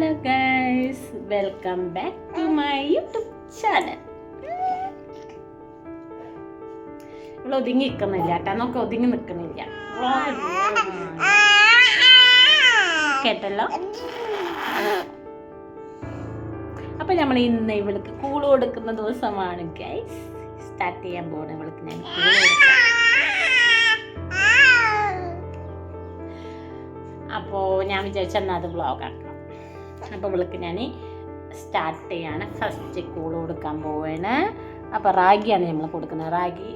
Hello guys, welcome back to my YouTube channel. ഇവിടെ ഒതുങ്ങി നിൽക്കുന്നില്ല കേട്ടോ, നമുക്ക് ഒതുങ്ങി നിൽക്കുന്നില്ല കേട്ടല്ലോ. അപ്പൊ നമ്മൾ ഇന്ന് ഇവൾക്ക് കൂള് കൊടുക്കുന്ന ദിവസമാണ് ഗൈസ്. സ്റ്റാർട്ട് ചെയ്യാൻ പോകണം ഇവൾക്ക് ഞാൻ കൂള് കൊടുക്കാം. അപ്പോൾ ഞാൻ വിചാരിച്ചെന്നാൽ അത് വ്ളോഗാക്കാം. അപ്പോൾ ഇവൾക്ക് ഞാൻ സ്റ്റാർട്ട് ചെയ്യാണ്. ഫസ്റ്റ് കൂള് കൊടുക്കാൻ പോവാണ്. അപ്പോൾ റാഗിയാണ് നമ്മൾ കൊടുക്കുന്നത്. റാഗി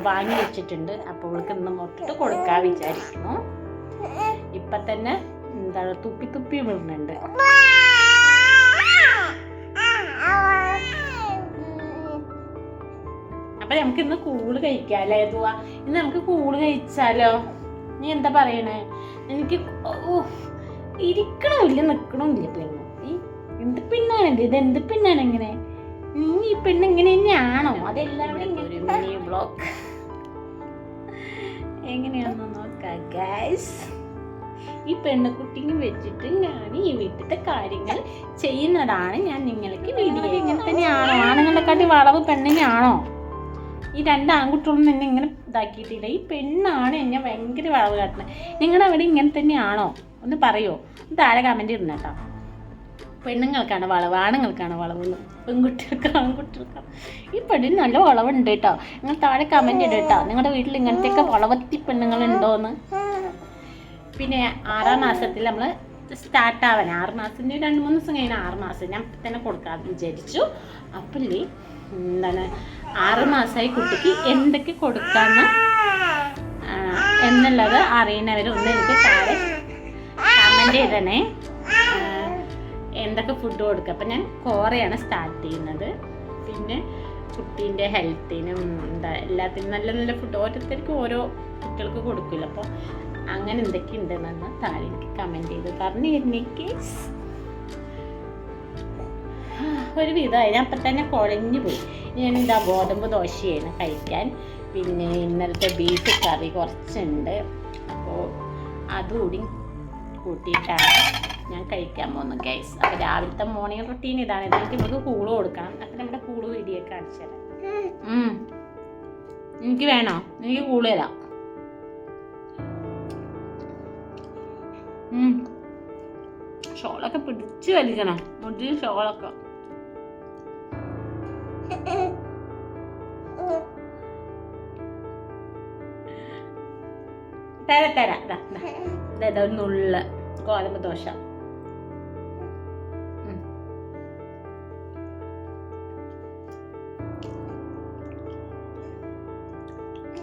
വാങ്ങി വെച്ചിട്ടുണ്ട്. അപ്പോൾ ഇവൾക്ക് ഇന്ന് മുട്ടിട്ട് കൊടുക്കാൻ വിചാരിക്കുന്നു. ഇപ്പം തന്നെ എന്താണ് തുപ്പി തുപ്പി വിടുന്നുണ്ട്. അപ്പം നമുക്ക് ഇന്ന് കൂള് കഴിക്കാമല്ലേ ഇതുവാ? ഇന്ന് നമുക്ക് കൂള് കഴിച്ചാലോ? നീ എന്താ പറയണേ? എനിക്ക് ഇരിക്കണമില്ല നിൽക്കണമില്ല പെണ്ണു. എന്ത് പെണ്ണാണ് ഇത്? എന്ത് പെണ്ണാണ് ഇങ്ങനെ? ഈ പെണ്ണ് ഇങ്ങനെ തന്നെയാണോ? അതെല്ലാവരും ഒരു മിനി ബ്ലോഗ് എങ്ങനെയാണെന്ന് നോക്കാം ഗൈസ്. ഈ പെണ്ണുകുട്ടിനെ വെച്ചിട്ട് ഞാൻ ഈ വീട്ടിലത്തെ കാര്യങ്ങൾ ചെയ്യുന്നതാണ് ഞാൻ നിങ്ങൾക്ക് വീഡിയോ. ഇങ്ങനെ തന്നെയാണോ? ആണുങ്ങളെക്കാട്ടി വളവ് പെണ്ണിനാണോ? ഈ രണ്ട് ആൺകുട്ടികളൊന്നും എന്നെ ഇങ്ങനെ ഇതാക്കിയിട്ടില്ല. ഈ പെണ്ണാണ് എന്നെ ഭയങ്കര വളവ് കാട്ടുന്നത്. നിങ്ങളുടെ അവിടെ ഇങ്ങനെ തന്നെയാണോ? ഒന്ന് പറയുമോ? താഴെ കമൻറ്റ് ഇടുന്ന കേട്ടോ. പെണ്ണുങ്ങൾക്കാണ് വളവ്, ആണുങ്ങൾക്കാണ് വളവെന്ന്. പെൺകുട്ടികൾക്ക് ആൺകുട്ടികൾക്കാണ്. ഈ പെണ്ണിന് നല്ല വളവുണ്ട് കേട്ടോ. നിങ്ങൾ താഴെ കമൻറ്റ് ഇടുക കേട്ടോ. നിങ്ങളുടെ വീട്ടിൽ ഇങ്ങനത്തെയൊക്കെ വളവത്തി പെണ്ണുങ്ങളുണ്ടോയെന്ന്. പിന്നെ 6ാം മാസത്തിൽ നമ്മൾ സ്റ്റാർട്ടാവാൻ 6 മാസത്തിന് 2-3 ദിവസം കഴിഞ്ഞാൽ 6 മാസം ഞാൻ തന്നെ കൊടുക്കാമെന്ന് വിചാരിച്ചു. അപ്പല്ലേ എന്താണ് 6 മാസമായി കുട്ടിക്ക് എന്തൊക്കെ കൊടുക്കാമെന്ന് എന്നുള്ളത് അറിയുന്നവരൊന്ന് എനിക്ക് താഴെ കമൻറ്റ് ചെയ്തണേ. എന്തൊക്കെ ഫുഡ് കൊടുക്കുക. അപ്പം ഞാൻ കോറയാണ് സ്റ്റാർട്ട് ചെയ്യുന്നത്. പിന്നെ കുട്ടീൻ്റെ ഹെൽത്തിനും എല്ലാത്തിനും നല്ല നല്ല ഫുഡ് ഓരോരുത്തർക്കും ഓരോ കുട്ടികൾക്ക് കൊടുക്കില്ല. അപ്പോൾ അങ്ങനെ എന്തൊക്കെ ഉണ്ടെന്ന് താഴെ എനിക്ക് കമൻറ്റ് ചെയ്ത് പറഞ്ഞു തരുന്നേക്ക്. ഒരു വിധമായി ഞാൻ അപ്പം തന്നെ കുഴഞ്ഞു പോയി. ഞാൻ ഗോതമ്പ് ദോശയാണ് കഴിക്കാൻ. പിന്നെ ഇന്നലത്തെ ബീഫ് കറി കുറച്ചുണ്ട്. അപ്പോൾ അതുകൂടി കൂട്ടിയിട്ടാണ് ഞാൻ കഴിക്കാൻ പോകുന്നത് ഗൈസ്. അപ്പോൾ രാവിലത്തെ മോർണിംഗ് റൊട്ടീൻ ഇതാണ്. ഇതിലേക്ക് നമുക്ക് കൂള് കൊടുക്കണം. അപ്പം നമ്മുടെ കൂള് വീഡിയോ കാണിച്ചു തരാം. എനിക്ക് വേണോ? എനിക്ക് കൂള് തരാം. ഷോളൊക്കെ പിടിച്ച് വലിക്കണം. മുടി ഷോളൊക്കെ തരാം. ഒരു നുള്ള ഗോതമ്പ് ദോശ.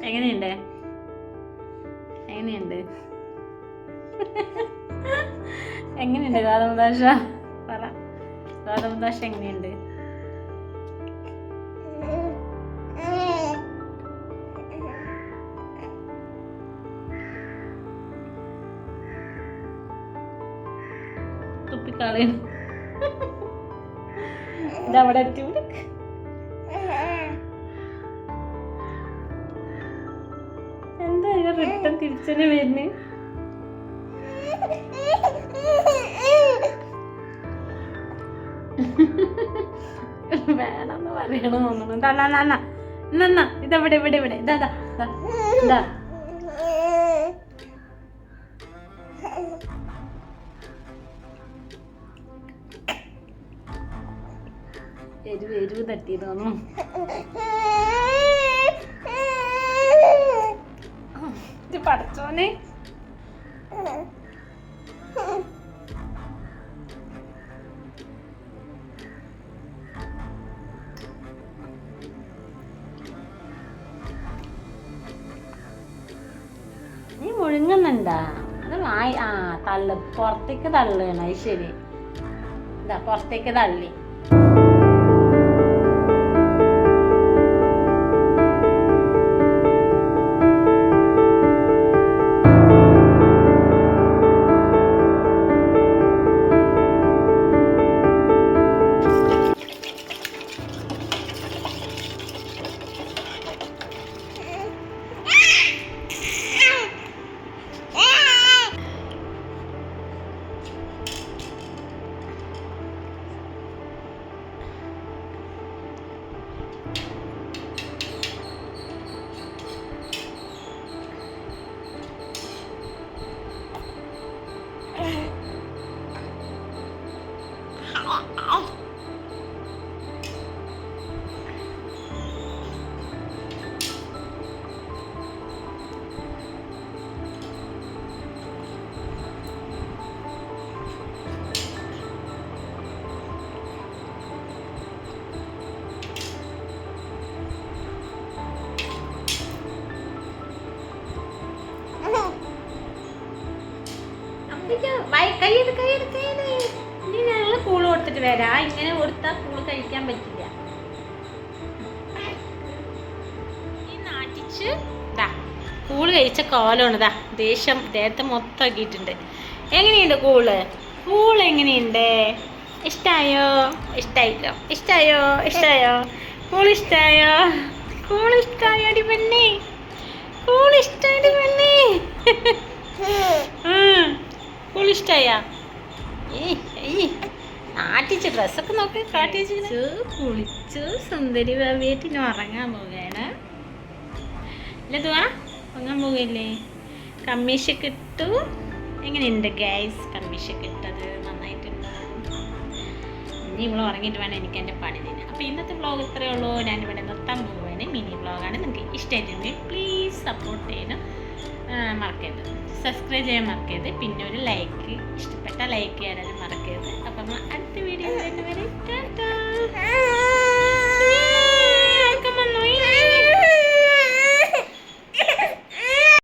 എങ്ങനെയുണ്ട് ഗോതമ്പ് ദോശ? പറ, ഗോതമ്പ് ദോശ എങ്ങനെയുണ്ട്? തുപ്പിക്കളയും. ഇതവിടെ എത്തി. എന്താ റിട്ടേൺ തിരിച്ചനെ വരുന്നേ? വേണമെന്ന് പറയണോ തോന്നുന്നു. ഇതെവിടെ ഇതാ എരിവ് തട്ടി തോന്നും. ഇത് പടച്ചോനെ. നീ മുഴുങ്ങുന്നുണ്ടാ? അത് തള്ളു, പുറത്തേക്ക് തള്ളുകയാണ്. അത് ശരി. ഇതാ പുറത്തേക്ക് തള്ളി. ഇനി ഞങ്ങൾ കൂള് കൊടുത്തിട്ട് വരാം. ഇങ്ങനെ കൊടുത്താൽ കൂള് കഴിക്കാൻ പറ്റില്ല. ഈ നാട്ടിച്ച് കൂള് കഴിച്ച കോലമാണ്. ദേഷ്യം ദേഹത്തെ മൊത്തം ആക്കിയിട്ടുണ്ട്. എങ്ങനെയുണ്ട് കൂള്? കൂള് എങ്ങനെയുണ്ട്? ഇഷ്ടായോ? ഇഷ്ടായില്ലോ? ഇഷ്ടായോ? ഇഷ്ടായോ? കൂള് ഇഷ്ടായോ? കൂള് ഇഷ്ടായോ അടി പെണ്ണേ? കൂള് ഇഷ്ടായി പെണ്ണേ? കൂളിഷ്ടായാ? നാട്ടിച്ച് ഡ്രസ്സൊക്കെ നോക്കി കാട്ടി വെച്ചു. കുളിച്ചു സുന്ദരി ഭാവിയായിട്ട് ഇനി ഉറങ്ങാൻ പോവുകയാണ്. ഇല്ല തുവാ ഉറങ്ങാൻ പോവുകയല്ലേ? കമ്മീഷൊക്കെ ഇട്ടു. എങ്ങനെയുണ്ട് ഗൈസ്? കമ്മീഷൊക്കെ ഇട്ടത് നന്നായിട്ടുണ്ട്. ഇനി ഇവിടെ ഉറങ്ങിയിട്ട് വേണം എനിക്ക് എൻ്റെ പണി തന്നെ. അപ്പോൾ ഇന്നത്തെ വ്ളോഗ് ഇത്രയേ ഉള്ളൂ. ഞാനിവിടെ നിർത്താൻ പോവുകയാണ്. മിനി വ്ളോഗാണ്. നിങ്ങൾക്ക് ഇഷ്ടമായിട്ടുണ്ടെങ്കിൽ പ്ലീസ് സപ്പോർട്ട് ചെയ്യാനും മറക്കരുത്. സബ്സ്ക്രൈബ് ചെയ്യാൻ മറക്കരുത്. പിന്നെ ഒരു ലൈക്ക്, ഇഷ്ടപ്പെട്ട ലൈക്ക് ചെയ്യാനും മറക്കരുത്. അപ്പം അടുത്ത വീഡിയോ വരുന്നവരെ ടാറ്റാ.